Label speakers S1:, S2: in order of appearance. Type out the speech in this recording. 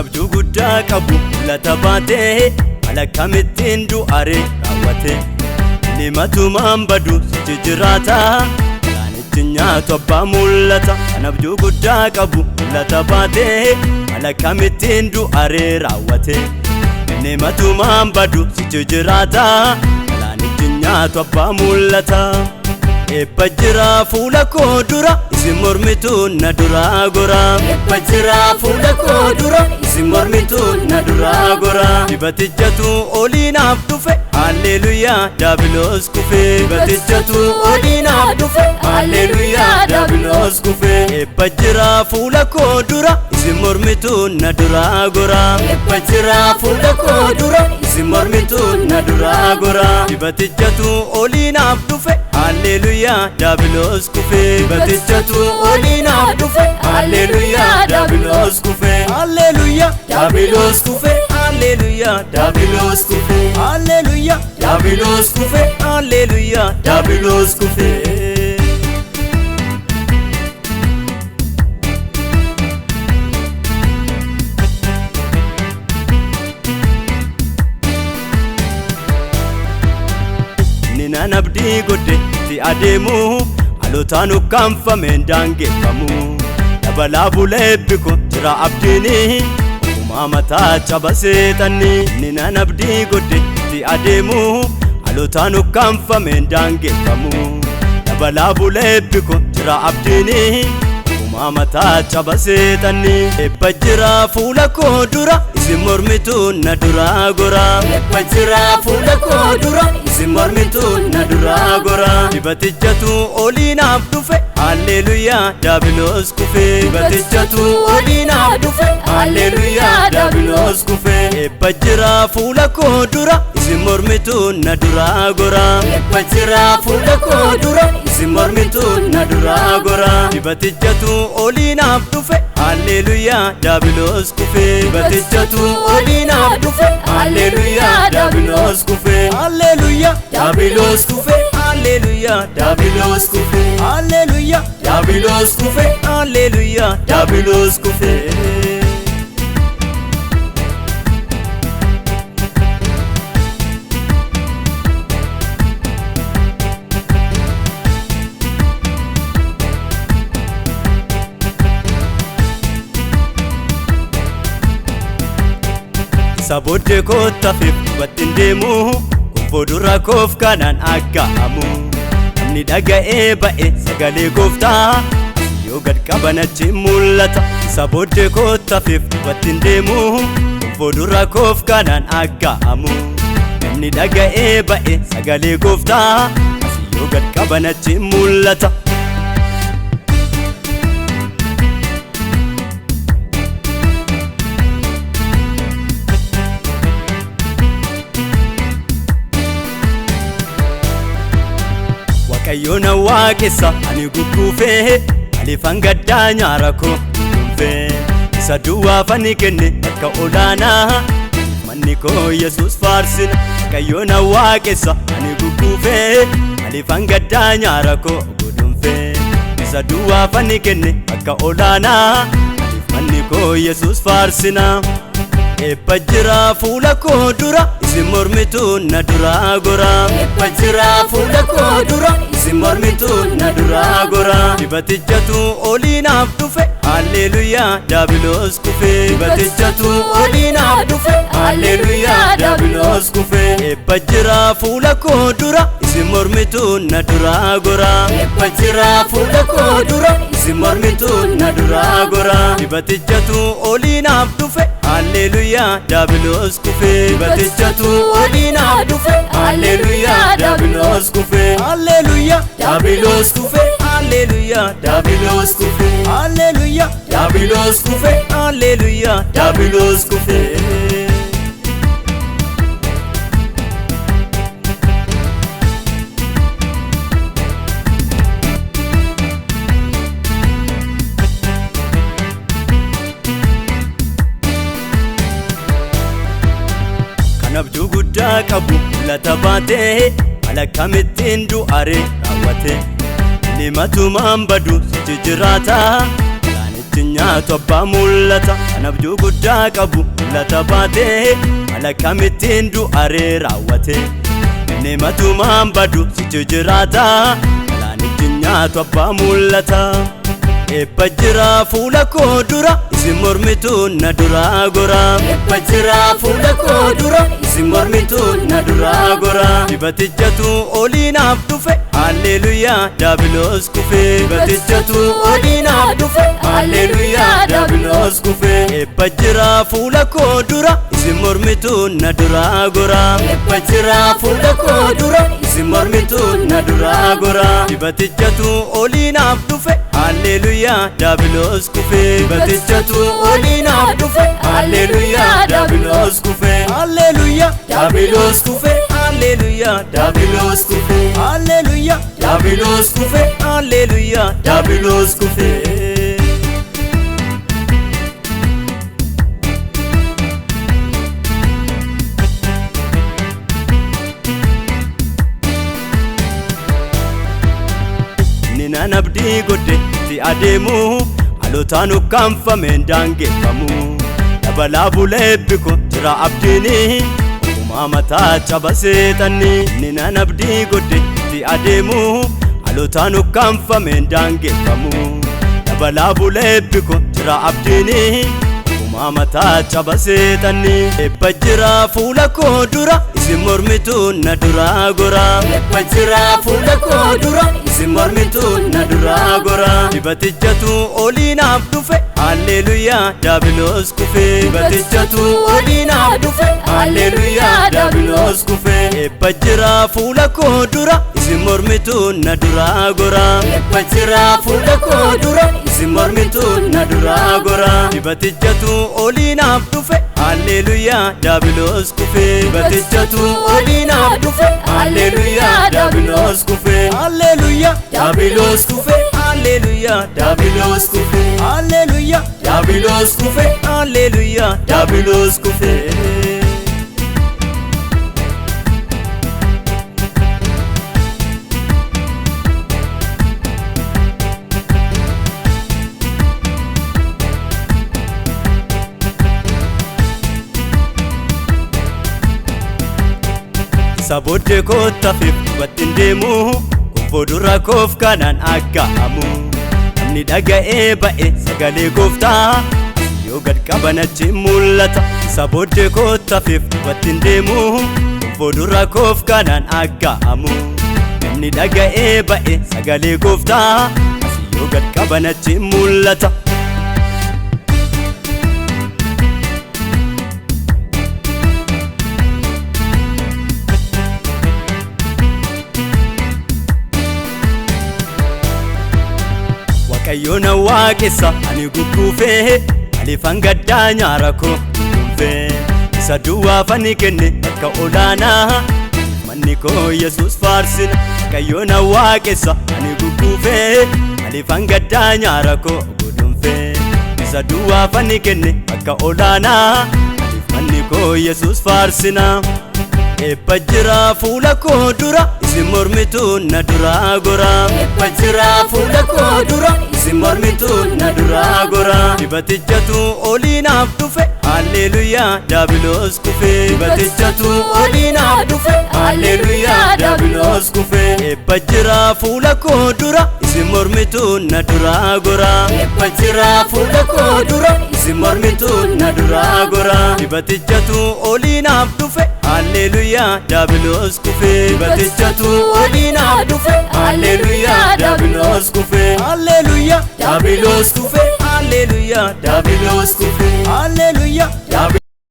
S1: abjuu guddaa qabu lata baatee malakamittiin du'are raawwate ni matumaan badu sichi jiraata kan itti nyaatu abbaa mul'ata. Kan abjuu guddaa qabu lata baatee malakamittiin du'are raawwate ni matumaan badu sichi jiraata kan itti nyaatu abbaa mul'ata. Ebba jira fuula koo dura isin mormituun na duraa gora. Ebba jira fuula koo dura isin mormituun na duraa gora. Dibatijjatu oliinaaf dhufe Alleluuyaa daabiloos kufe. Dibatijjatu oliinaaf dhufe Alleluuyaa daabiloos kufe. Ebba jira fuula koo dura isin mormituun na duraa gora. Ebba jira fuula koo dura isin mormituun na duraa gora. Dibatijjatu oliinaaf dhufe Alleluuyaa daabiloos kufe. Dibatijjatu oliinaaf dhufe Alleluuyaa daabiloos kufe. Alleluuyaa daabiloos kufe. Alleluuyaa daabiloos kufe. Alleluuyaa daabiloos kufe. Alleluuyaa daabiloos kufe. Ninaan abdii godhe ti adeemu halotaan ukkaanfameen daangeffamu. Dabalaa buleebbi ko jira abdiini uumaa mataa caba seexanni. Ninaan abdii godhe ti adeemu halotaan ukkaanfameen daangeffamu. Dabalaa buleebbi ko jira abdiini uumaa mataa caba seexanni. Ebba jira fuula koo dura isin mormituun na duraa gora. Ebba jira fuula koo dura isin mormituun na duraa gora. Dibatijjatu oliinaaf dhufe Alleluuyaa daabiloos kufe. Dibatijjatu oliinaaf dhufe Alleluuyaa daabiloos kufe. Ebba jira fuula koo dura isin mormituun na duraa gora. Ebba jira fuula koo dura isin mormituun na duraa gora. Dibatijjatu oliinaaf dhufe Alleluuyaa daabiloos kufe. Dibatijjatu oliinaaf dhufe Alleluuyaa daabiloos kufe. Alleluuyaa daabiloos kufe. Alleluuyaa daabiloos kufe. Alleluuyaa daabiloos kufe. Alleluuyaa daabiloos kufe. Sabooddee koottaafif dubattiin deemu kunfoo dura koof kanaan agga'amu. Namni dhaga'ee ba'e sagalee gooftaa yoo gad qaban achi mul'ata. Sabooddee koottaafif dubattiin deemu kunfoo dura koof kanaan agga'amu. Namni dhaga'ee ba'e sagalee gooftaa yoo gad qaban achi mul'ata. Waaqayyoon waaqessa ani gugguufee alifan gaddaa nyaara koo dhuunfee. Isa duwwaaf ani kenne akka olaanaa manni koo Yesuus faarsina. Waaqayyoon waaqessa ani gugguufee alifan gaddaa nyaara koo dhuunfee. Isa duwwaaf ani kenne akka olaanaa manni koo Yesuus faarsina. Ebba jira fuula koo dura isin mormituun na duraa gora. Ebba jira fuula koo dura isin mormituun na duraa gora. Dibatijjatu oliinaaf dhufe Alleluuyaa daabiloos kufe. Dibatijjatu oliinaaf dhufe Alleluuyaa daabiloos kufe. Ebba jira fuula koo dura isin mormituun na duraa gora. Ebba jira fuula koo dura isin mormituun na duraa gora. Dibatijjatu oliinaaf dhufe Alleluuyaa daabiloos kufe. Dibatijjatu oliinaaf dhufe Alleluuyaa daabiloos kufe. Alleluuyaa daabiloos kufe. Alleluuyaa daabiloos kufe. Alleluuyaa daabiloos kufe. Alleluuyaa daabiloos kufe. Kan abjuu guddaa qabu lata baatee malakamittiin du'are raawwate. Ni matumaan badu sichi jiraata kan nyaatu abbaa mul'ata kan abjuu guddaa qabu mul'ata baatee haala kamittiin du'aree raawwate inni matumaan badu situ jiraata alaanitti nyaatu abbaa mul'ata eebba jira fuula koo dura isin mormituun na duraa gora eebba jira fuula koo dura isin mormituun na duraa gora dibatichatu oliinaaf dhufe Alleluyaa daabiloos kufe dibatichatu oliinaaf dhufe Alleluyaa daabiloos kufe eebba jira fuula koo dura isin mormituun na duraa gora eebba jira fuula koo dura isin mormituun na duraa gora dibatichatu oliinaaf dhufe Alleluyaa daabiloos kufe dibatichatu oliinaaf dhufe Alleluyaa daabiloos kufe Alleluyaa daabiloos kufe Alleluyaa daabiloos kufe Alleluyaa daabiloos kufe Alleluyaa daabiloos kufe Ninaan abdii godhe ti adeemu halotaan ukkaanfameen daangeffamu dabalaa buleebbi ko jira abdiini uumaa mataa caba seexanni ninaan abdii godhe ti adeemu halotaan ukkaanfameen daangeffamu dabalaa buleebbi ko jira abdiini uumaa mataa caba seexanni eebba jira fuula koo dura isin mormituun na duraa gora eebba jira fuula koo dura isin mormituun na duraa gora dibatichatu oliinaaf dhufe Alleluyaa daabiloos kufe dibatichatu oliinaaf dhufe Alleluyaa daabiloos kufe eebba jira fuula koo dura isin mormituun na duraa gora eebba jira fuula koo dura isin mormituun na duraa gora dibatichatu oliinaaf dhufe Alleluyaa daabiloos kufe dibatichatu oliinaaf dhufe Alleluyaa daabiloos kufe Alleluyaa daabiloos kufe Alleluyaa daabiloos kufe Alleluyaa daabiloos kufe Alleluyaa daabiloos kufe Sabodde koottafiif dubattiin deemu kubboo dura koof kanaan agga'amu namni dhaga'ee ba'e sagalee gooftaa yoo gad qabanachi mul'ata sabodde koottafiif dubattiin deemu kubboo dura koof kanaan agga'amu namni dhaga'ee ba'e sagalee gooftaa yoo gad qabanachi mul'ata Waaqayyoon waaqessa ani gugguufee alifan gaddaa nyaara koo gugguufee isa duwwaaf ani kenne akka olaanaa manni koo Yesuus faarsina Waaqayyoon waaqessa ani gugguufee alifan gaddaa nyaara koo gugguufee isa duwwaaf ani kenne akka olaanaa manni koo Yesuus faarsina eebba jira fuula koo dura isin mormituun na duraa gora eebba jira fuula koo dura isin mormituun na duraa gora dibatichatu oliinaaf dhufe Alleluyaa daabiloos kufe dibatichatu oliinaaf dhufe Alleluyaa daabiloos kufe eebba jira fuula koo dura isin mormituun na duraa gora eebba jira fuula koo dura isin mormituun na duraa gora dibatichatu oliinaaf dhufe Alleluyaa daabiloos kufe dibatichatu oliinaaf dhufe Alleluyaa daabiloos kufe Alleluyaa daabiloos kufe Alleluyaa daabiloos kufe Alleluyaa